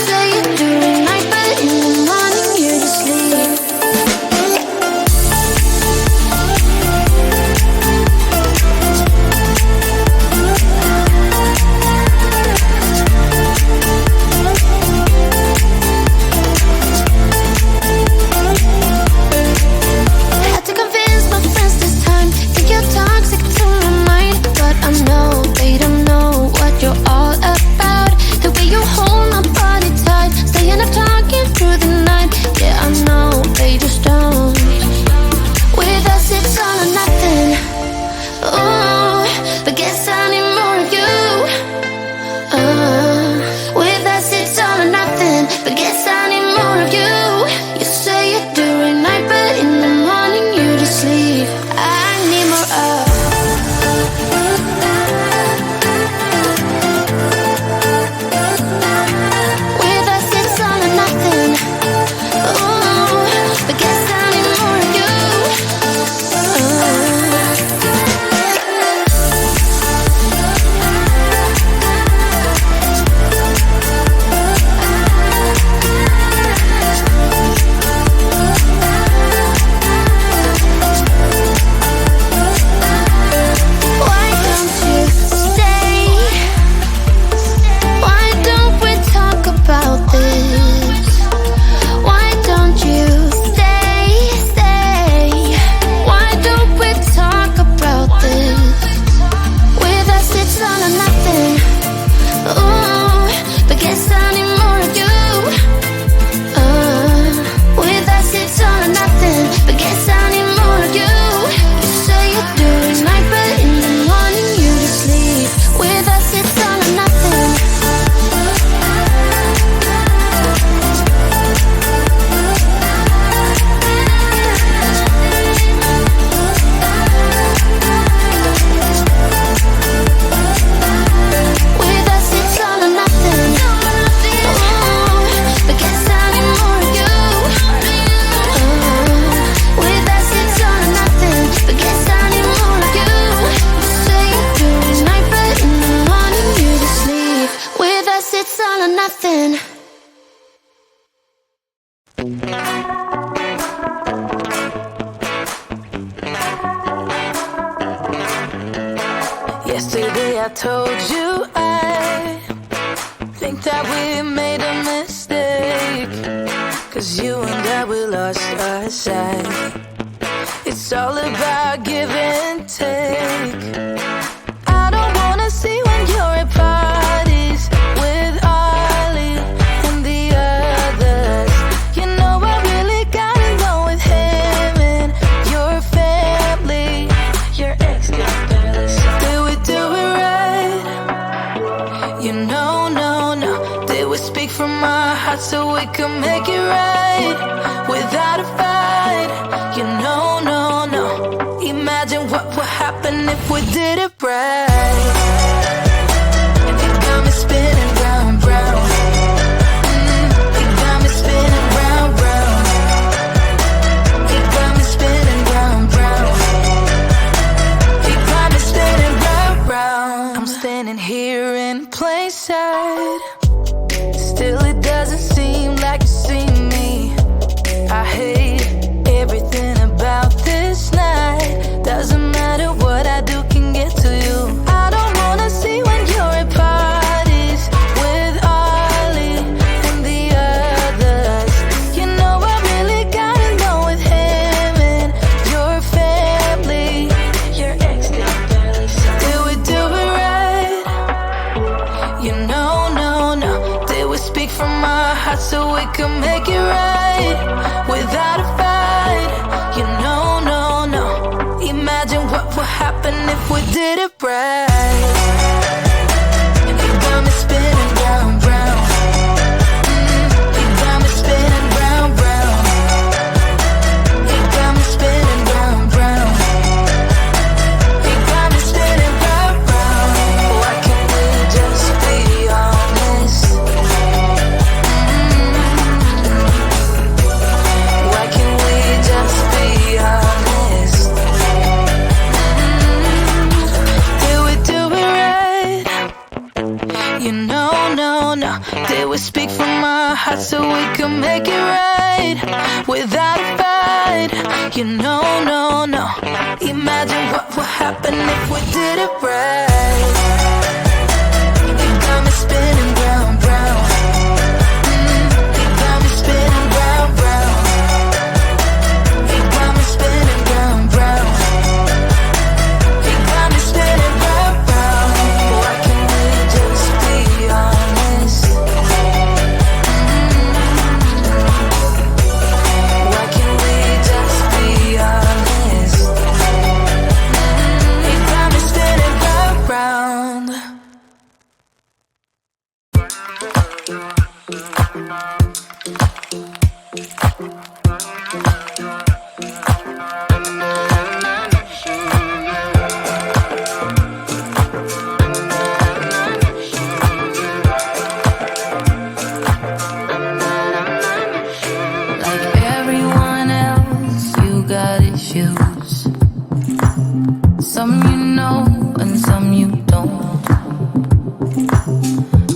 Say it during night, but in the morning you're just sleep. Yesterday I told you I think that we made a mistake, 'cause you and I, we lost our sight. It's all about give and take. I don't wanna see when you're at parties with Ollie and the others. You know I really got along with him and your family. Your ex got barely said, did we do it right? You know, no. Did we speak from our hearts so we could make it right without a fight? You know, no. Imagine what would happen if we did it right. You got me spinning round. You got me spinning round. You got me spinning round. You got me spinning round. I'm standing here in plain sight. Still it doesn't seem like you see me. I hate everything about this night. Doesn't matter what I do can get to you. I don't wanna see when you're at parties with Ollie and the others. You know I really got along with him and your family. Your ex got barely said, did we do it right? You know, no. Did we speak from our hearts so we could make it right without a fight? You know, no. Imagine what would happen if we did it right. You got me spinning round. You got me spinning round. You got me spinning round. You got me spinning round. Why can't we just be honest? Why can't we just be honest? You know, no. Did we speak from our hearts so we could make it right without a fight? You know, no. Imagine what would happen if we did it right. You got me spinning round. You got me spinning round. You got me spinning round. You got me spinning round. Why can't we just be honest? Why can't we just be honest? You got me spinning round. Like everyone else, you got issues. Some you know and some you don't.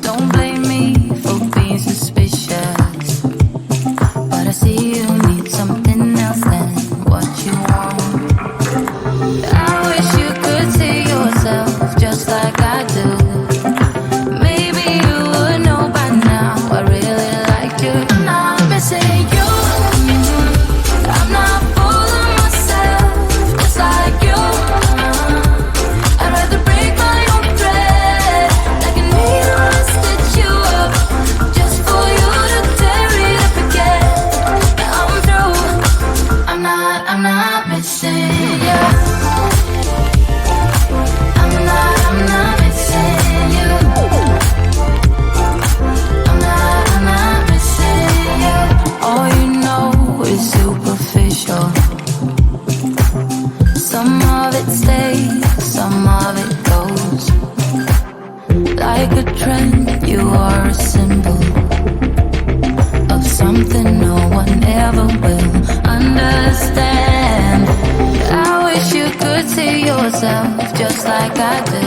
Don't blame me for being suspicious, but I see you need something else than what you want. I wish you could see yourself just like I do. Maybe you would know by now I really like you. I'm not missing you. I'm not fooling myself just like you. I'd rather break my own thread like a needle and stitch you up just for you to tear it up again. Now I'm through. I'm not missing you. I'm not missing you. I'm not missing you. All you know is superficial. Some of it stays, some of it goes. Like a trend, you are a symbol of something no one ever will understand. I wish you could see yourself just like I do.